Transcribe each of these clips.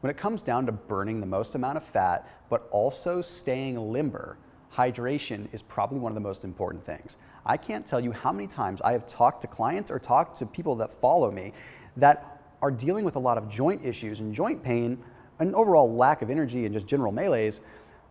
When it comes down to burning the most amount of fat, but also staying limber, hydration is probably one of the most important things. I can't tell you how many times I have talked to clients or talked to people that follow me that are dealing with a lot of joint issues and joint pain, an overall lack of energy and just general malaise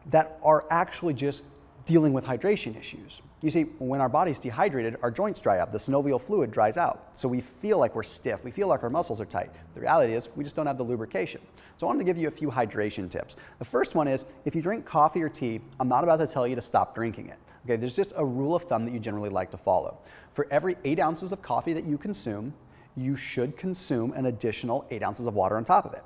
that are actually just dealing with hydration issues. You see, when our body's dehydrated, our joints dry up, the synovial fluid dries out. So we feel like we're stiff, we feel like our muscles are tight. The reality is we just don't have the lubrication. So I wanted to give you a few hydration tips. The first one is, if you drink coffee or tea, I'm not about to tell you to stop drinking it. Okay, there's just a rule of thumb that you generally like to follow. For every 8 ounces of coffee that you consume, you should consume an additional 8 ounces of water on top of it.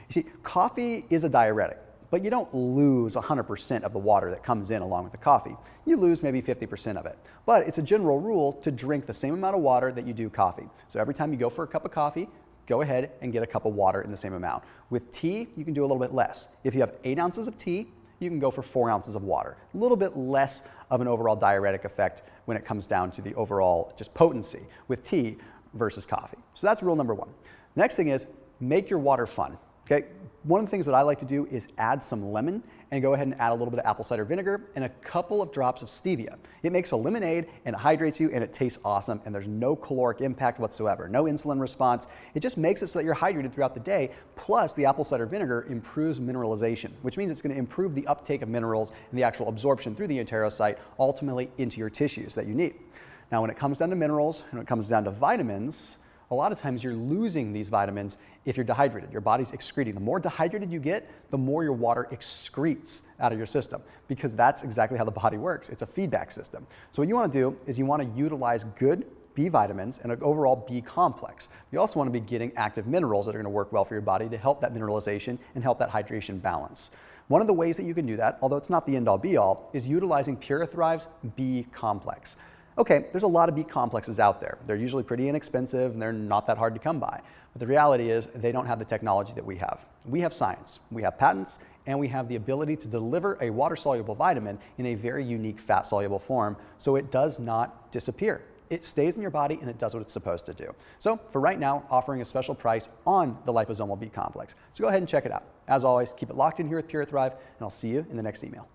You see, coffee is a diuretic, but you don't lose 100% of the water that comes in along with the coffee. You lose maybe 50% of it. But it's a general rule to drink the same amount of water that you do coffee. So every time you go for a cup of coffee, go ahead and get a cup of water in the same amount. With tea, you can do a little bit less. If you have 8 ounces of tea, you can go for 4 ounces of water. A little bit less of an overall diuretic effect when it comes down to the overall just potency with tea versus coffee. So that's rule number one. Next thing is, make your water fun. Okay, one of the things that I like to do is add some lemon and go ahead and add a little bit of apple cider vinegar and a couple of drops of stevia. It makes a lemonade and it hydrates you and it tastes awesome, and there's no caloric impact whatsoever, no insulin response. It just makes it so that you're hydrated throughout the day. Plus, the apple cider vinegar improves mineralization, which means it's going to improve the uptake of minerals and the actual absorption through the enterocyte, ultimately into your tissues that you need. Now, when it comes down to minerals and when it comes down to vitamins, a lot of times you're losing these vitamins if you're dehydrated. Your body's excreting. The more dehydrated you get, the more your water excretes out of your system, because that's exactly how the body works. It's a feedback system. So what you want to do is you want to utilize good B vitamins and an overall B complex. You also want to be getting active minerals that are going to work well for your body to help that mineralization and help that hydration balance. One of the ways that you can do that, although it's not the end-all be-all, is utilizing PuraTHRIVE's B complex. Okay, there's a lot of B complexes out there. They're usually pretty inexpensive and they're not that hard to come by. But the reality is they don't have the technology that we have. We have science, we have patents, and we have the ability to deliver a water-soluble vitamin in a very unique fat-soluble form, so it does not disappear. It stays in your body and it does what it's supposed to do. So for right now, offering a special price on the liposomal B complex. So go ahead and check it out. As always, keep it locked in here with PuraTHRIVE, and I'll see you in the next email.